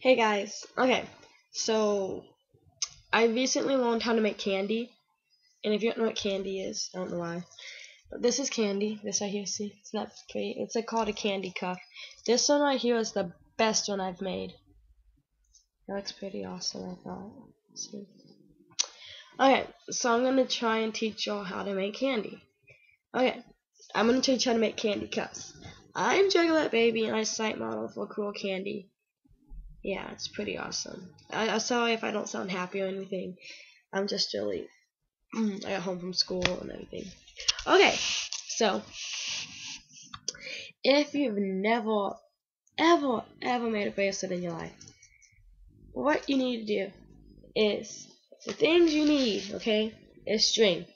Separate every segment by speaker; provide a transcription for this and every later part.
Speaker 1: Hey guys, okay, so I recently learned how to make candy, and if you don't know what candy is, I don't know why, but this is candy. This right here, see, it's not pretty. It's called a candy cuff. This one right here is the best one I've made. It looks pretty awesome, I thought. See? Okay, so I'm gonna try and teach y'all how to make candy. Okay, I'm gonna teach you how to make candy cuffs. I'm Juggalette Baby, and I site model for Cool Candy. Yeah, it's pretty awesome. I'm sorry if I don't sound happy or anything. I'm just really, I got home from school and everything. Okay, so if you've never, ever made a bracelet in your life, what you need to do is, the things you need, okay, is string.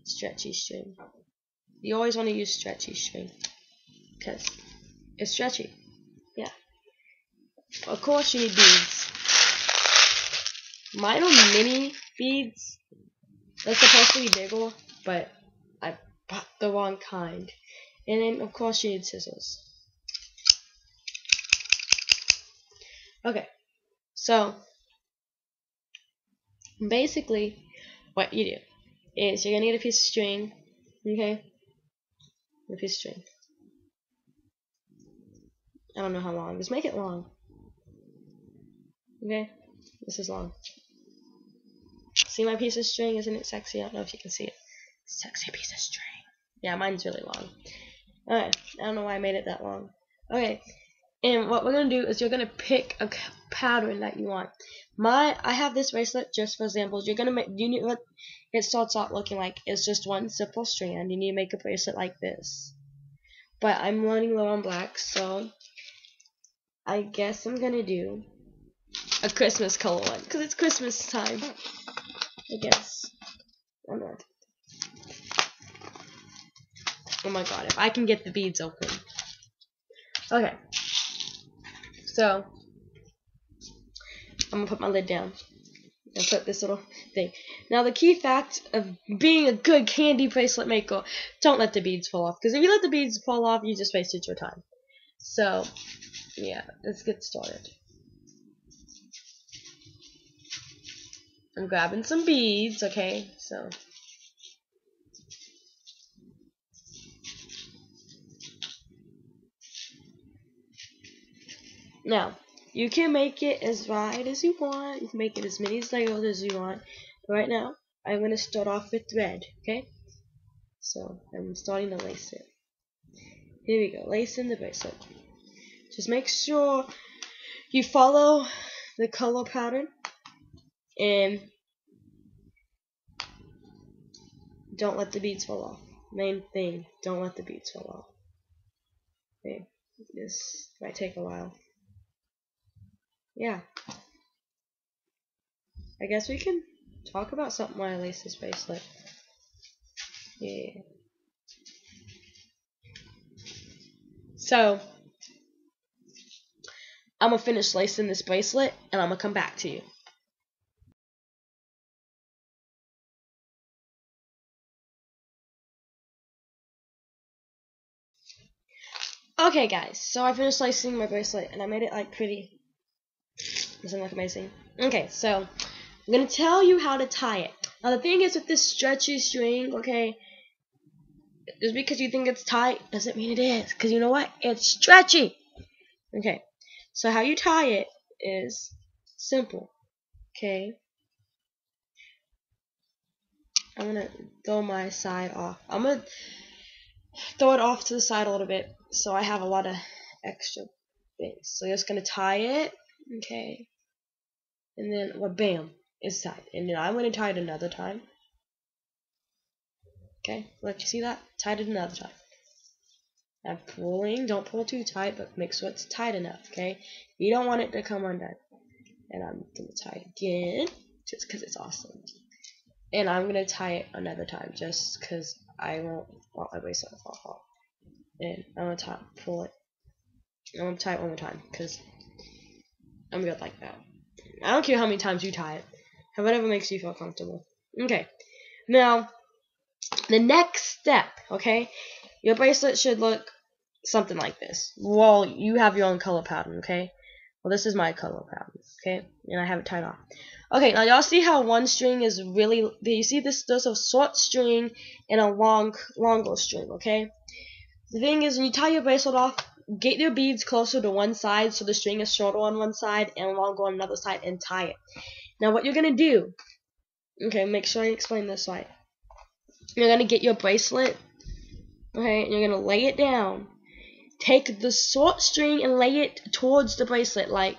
Speaker 1: Stretchy string. You always want to use stretchy string, because it's stretchy. Yeah. Of course you need beads. Mine are mini beads. They're supposed to be bigger, but I bought the wrong kind. And then, of course, you need scissors. Okay, so basically, what you do is you're gonna get a piece of string. Okay, a piece of string. I don't know how long. Just make it long. Okay, this is long. See my piece of string? Isn't it sexy? I don't know if you can see it. Sexy piece of string. Yeah, mine's really long. Alright, I don't know why I made it that long. Okay, and what we're gonna do is you're gonna pick a pattern that you want. I have this bracelet just for examples. You're gonna make, you need what it starts out looking like. It's just one simple strand. You need to make a bracelet like this. But I'm running low on black, so I guess I'm gonna do a Christmas color one because it's Christmas time. I guess. I don't know. Oh my god, if I can get the beads open. Okay. So I'm gonna put my lid down and put this little thing. Now the key fact of being a good candy bracelet maker, don't let the beads fall off. Because if you let the beads fall off, you just wasted your time. So, yeah, let's get started. I'm grabbing some beads, okay, so. Now, you can make it as wide as you want. You can make it as many layers as you want. But right now, I'm going to start off with thread, okay? So, I'm starting to lace it. Here we go, lace in the bracelet. Just make sure you follow the color pattern. And don't let the beads fall off. Main thing, don't let the beads fall off. Okay, this might take a while. Yeah. I guess we can talk about something while I lace this bracelet. Yeah. So, I'm gonna finish lacing this bracelet and I'm gonna come back to you. Okay guys, so I finished lacing my bracelet and I made it like pretty. Doesn't look amazing. Okay, so I'm gonna tell you how to tie it. Now the thing is with this stretchy string, okay, just because you think it's tight doesn't mean it is. Because you know what? It's stretchy. Okay, so how you tie it is simple. Okay, I'm gonna throw my side off. I'm gonna throw it off to the side a little bit so I have a lot of extra things. So you're just gonna tie it, okay, and then well, bam, it's tied. And then I'm gonna tie it another time. Okay, let you see that? Tied it another time. I'm pulling, don't pull too tight, but make sure it's tight enough, okay? You don't want it to come undone. And I'm gonna tie it again, just because it's awesome. And I'm gonna tie it another time, just because I won't want my bracelet to fall off. And I'm gonna pull it. I'm gonna tie it one more time, because I'm good like that. I don't care how many times you tie it. Whatever makes you feel comfortable. Okay. Now, the next step, okay? Your bracelet should look something like this. Well, you have your own color pattern, okay? Well, this is my color pattern, okay? And I have it tied off. Okay, now y'all see how one string is really, you see this, there's a short string and a longer string, okay? The thing is, when you tie your bracelet off, get your beads closer to one side so the string is shorter on one side and longer on another side, and tie it. Now what you're going to do, okay, make sure I explain this right. You're going to get your bracelet, okay, and you're going to lay it down. Take the short string and lay it towards the bracelet, like,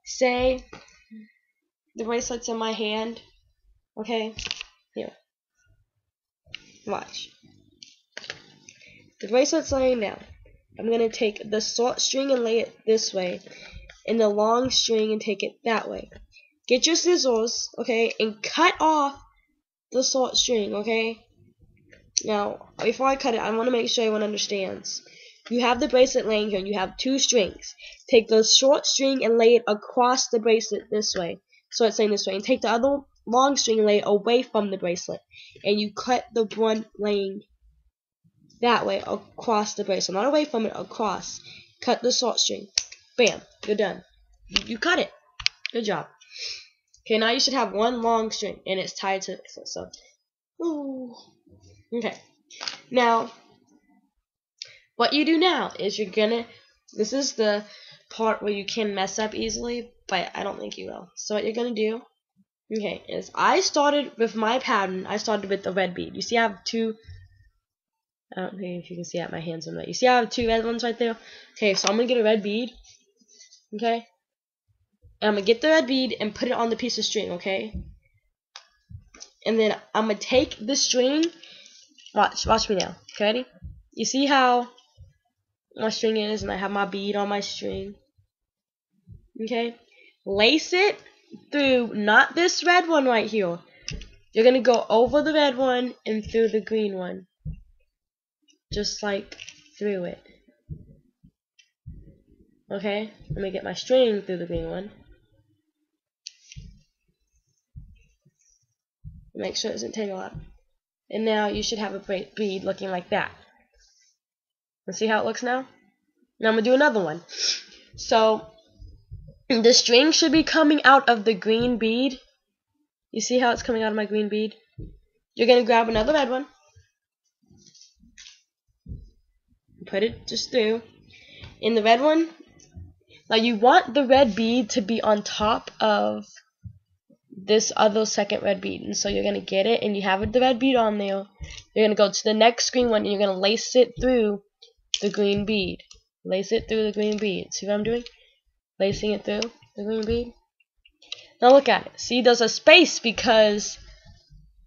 Speaker 1: say, the bracelet's in my hand, okay, here, watch. The bracelet's laying down. I'm going to take the short string and lay it this way, and the long string and take it that way. Get your scissors, okay, and cut off the short string, okay? Now, before I cut it, I want to make sure everyone understands. You have the bracelet laying here, and you have two strings. Take the short string and lay it across the bracelet this way, so it's laying this way. And take the other long string and lay it away from the bracelet. And you cut the one laying that way across the bracelet, not away from it, across. Cut the short string. Bam, you're done. You cut it. Good job. Okay, now you should have one long string, and it's tied to the bracelet. So, ooh. Okay. Now, what you do now is you're gonna. This is the part where you can mess up easily, but I don't think you will. So what you're gonna do, okay, is I started with my pattern. I started with the red bead. You see, I have two. I don't know if you can see out my hands on that. You see I have two red ones right there? Okay, so I'm going to get a red bead. Okay? And I'm going to get the red bead and put it on the piece of string, okay? And then I'm going to take the string. Watch me now. Okay, ready? You see how my string is, and I have my bead on my string. Okay? Lace it through, not this red one right here. You're going to go over the red one and through the green one. Just like through it. Okay, let me get my string through the green one. Make sure it doesn't tangle up. And now you should have a bead looking like that. Let's see how it looks now. Now I'm going to do another one. So, the string should be coming out of the green bead. You see how it's coming out of my green bead? You're going to grab another red one. Put it just through. In the red one, now you want the red bead to be on top of this other second red bead. And so you're going to get it, and you have the red bead on there. You're going to go to the next green one, and you're going to lace it through the green bead. Lace it through the green bead. See what I'm doing? Lacing it through the green bead. Now look at it. See, there's a space because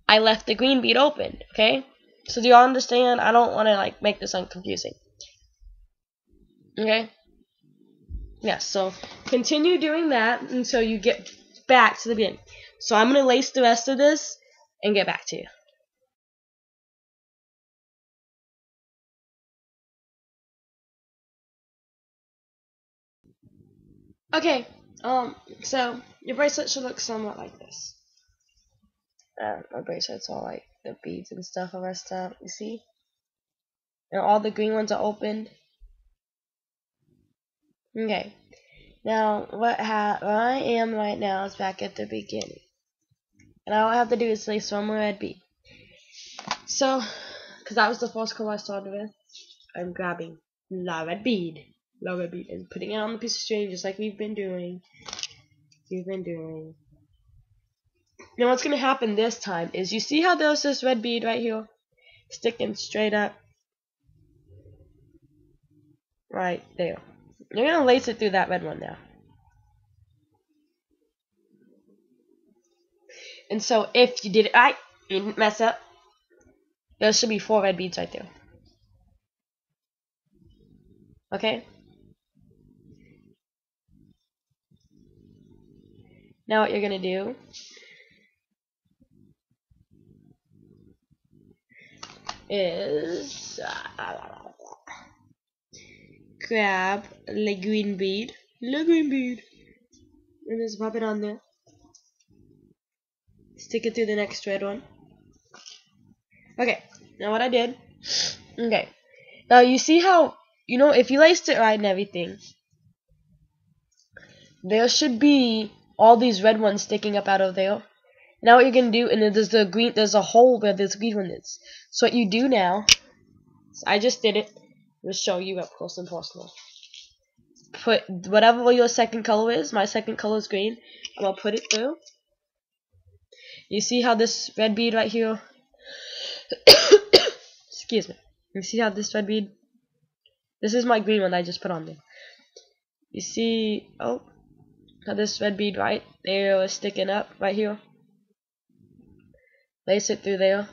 Speaker 1: I left the green bead open, okay? So do y'all understand? I don't want to make this unconfusing. Okay? Yes, so continue doing that until you get back to the beginning. So I'm going to lace the rest of this and get back to you. Okay, so your bracelet should look somewhat like this. My bracelet's all like the beads and stuff are rest out, you see? And all the green ones are opened. Okay. Now, where I am right now is back at the beginning. And all I have to do is lace one more red bead. So, because that was the first color I started with, I'm grabbing la red bead, and putting it on the piece of string just like we've been doing. Now what's going to happen this time is, you see how there's this red bead right here? Sticking straight up. Right there. You're going to lace it through that red one now. And so if you did it right, you didn't mess up, there should be 4 red beads right there. Okay? Now what you're going to do is grab the green bead, and just pop it on there. Stick it through the next red one. Okay, now what I did, okay, now you see how, if you laced it right and everything, there should be all these red ones sticking up out of there. Now what you're gonna do, and then there's a hole where this green one is. So what you do now, I just did it. We'll show you up close and personal. Put whatever your second color is. My second color is green. I'm gonna put it through. You see how this red bead right here? Excuse me. You see how this red bead? This is my green one I just put on there. You see? Oh, how this red bead right there is sticking up right here. Lace it through there.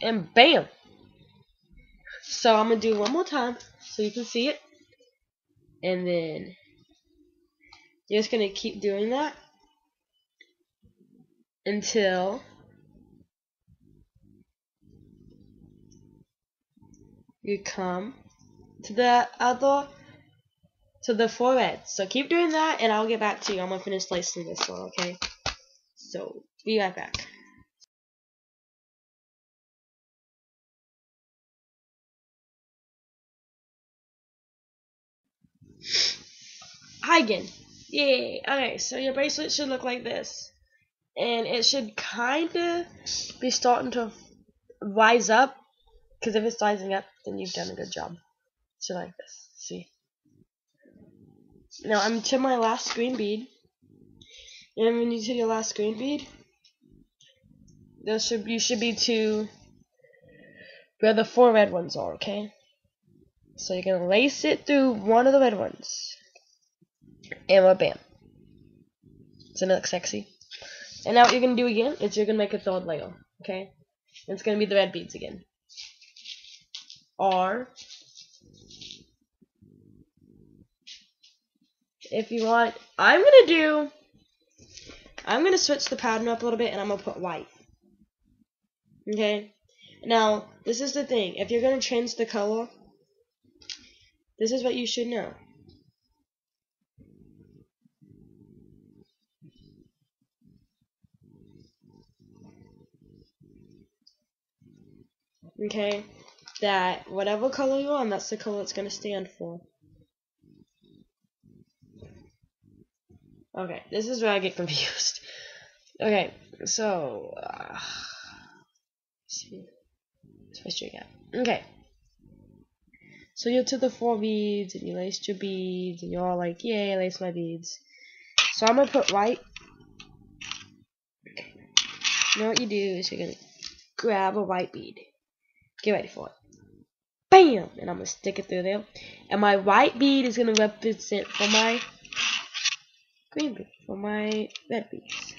Speaker 1: And bam! So I'm gonna do it one more time so you can see it. And then you're just gonna keep doing that until you come to the forehead. So keep doing that and I'll get back to you. I'm gonna finish lacing this one, okay? So be right back. Hi again. Yay. Okay, so your bracelet should look like this. And it should kinda be starting to rise up. Because if it's rising up, then you've done a good job. So like this. See? Now I'm to my last green bead. And when you hit your last green bead, you should be to where the 4 red ones are, okay? So you're gonna lace it through one of the red ones. And bam. Doesn't it look sexy? And now what you're gonna do again is you're gonna make a third layer, okay? And it's gonna be the red beads again. Or if you want, I'm gonna switch the pattern up a little bit and I'm gonna put white. Okay? Now, this is the thing. If you're gonna change the color, this is what you should know. Okay? That whatever color you're on, that's the color it's gonna stand for. Okay, this is where I get confused. Okay, so switch again. Okay. So you're to the 4 beads and you laced your beads and you're all like, yay, I laced my beads. So I'm gonna put white. Okay. Now what you do is you're gonna grab a white bead. Get ready for it. Bam! And I'm gonna stick it through there. And my white bead is gonna represent for my green bead, for my red beads.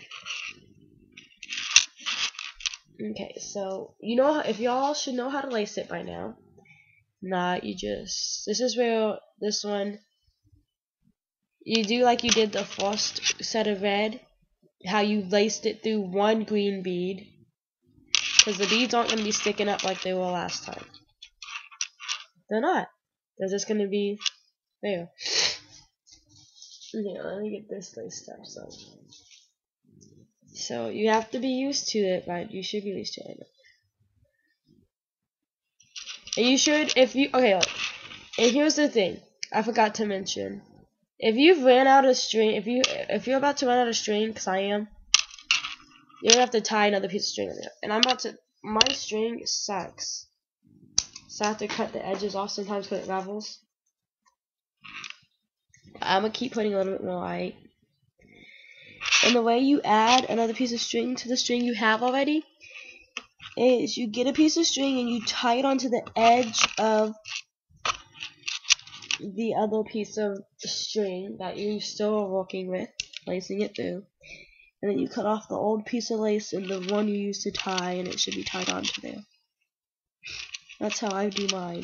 Speaker 1: Okay, so you know, if y'all should know how to lace it by now. Nah, this is where this one, you do like you did the first set of red, how you laced it through one green bead, because the beads aren't going to be sticking up like they were last time. They're not. They're just going to be there. Okay, let me get this laced up. So you have to be used to it, but you should be used to it. And you should, okay, look. And here's the thing, I forgot to mention. If you've ran out of string, if you're about to run out of string, because I am, you're gonna have to tie another piece of string in there. And my string sucks. So I have to cut the edges off sometimes because it ravels. I'm gonna keep putting a little bit more white. And the way you add another piece of string to the string you have already is you get a piece of string and you tie it onto the edge of the other piece of string that you still are working with, lacing it through, and then you cut off the old piece of lace and the one you used to tie, and it should be tied onto there. That's how I do mine.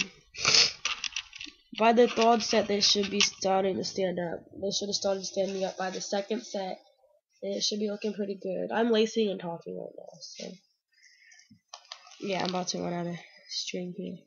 Speaker 1: By the third set, they should be starting to stand up. They should have started standing up by the second set, and it should be looking pretty good. I'm lacing and talking right now, so yeah, I'm about to run out of string here.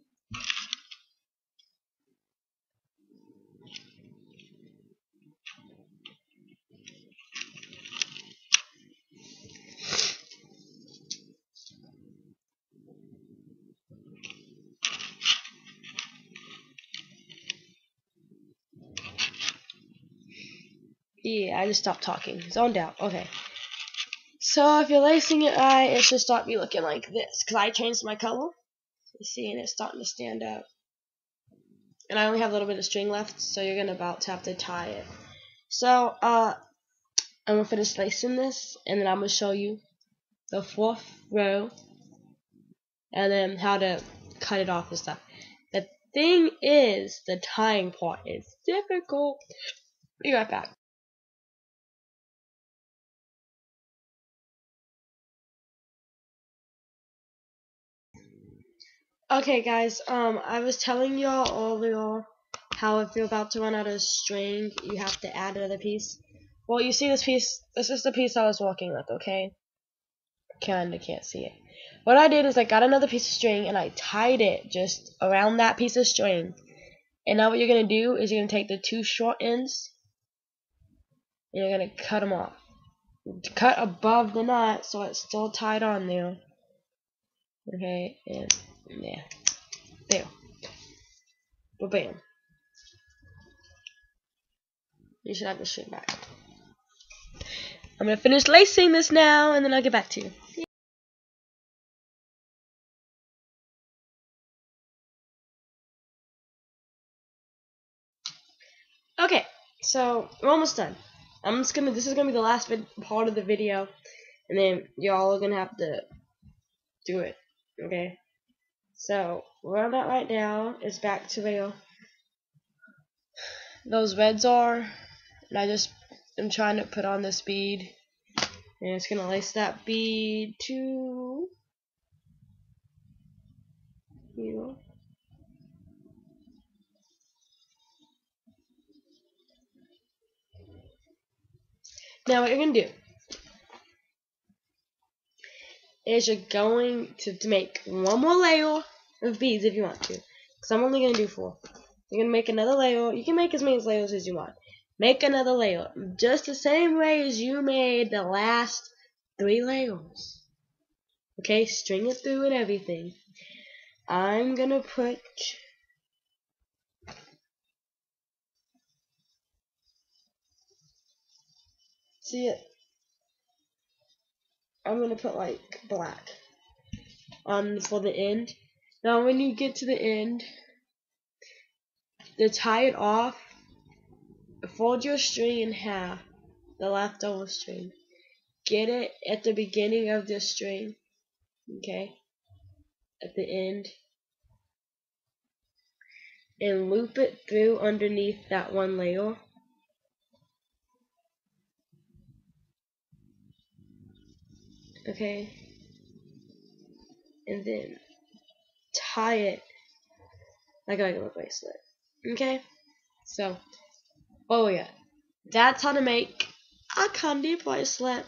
Speaker 1: Yeah, I just stopped talking. Zoned out. Okay. So if you're lacing it right, it should start me looking like this. Because I changed my color. You see, and it's starting to stand up. And I only have a little bit of string left, so you're gonna about to have to tie it. So, I'm gonna finish lacing this, and then I'm gonna show you the 4th row, and then how to cut it off and stuff. The thing is, the tying part is difficult. Be right back. Okay, guys. I was telling y'all earlier how if you're about to run out of string, you have to add another piece. Well, you see this piece. This is the piece I was working with. Okay. Kinda can't see it. What I did is I got another piece of string and I tied it just around that piece of string. And now what you're gonna do is you're gonna take the 2 short ends and you're gonna cut them off. Cut above the knot so it's still tied on there. Okay, and yeah, there. But bam. You should have the string back. I'm gonna finish lacing this now and then I'll get back to you. Okay, so we're almost done. This is gonna be the last part of the video, and then y'all are gonna have to do it. Okay, so where I'm at right now is back to where those reds are, and I just am trying to put on this bead, and it's gonna lace that bead to here. Now what you're gonna do is you're going to make one more layer of beads if you want to, because I'm only gonna do 4. You're gonna make another layer. You can make as many layers as you want. Make another layer, just the same way as you made the last 3 layers. Okay, string it through and everything. I'm gonna put see it. I'm gonna put like black on for the end. Now when you get to the end, to tie it off, fold your string in half, the leftover string. Get it at the beginning of the string, okay, at the end, and loop it through underneath that one layer. Okay, and then tie it like a regular bracelet. Okay, so, oh yeah, that's how to make a Kandi bracelet.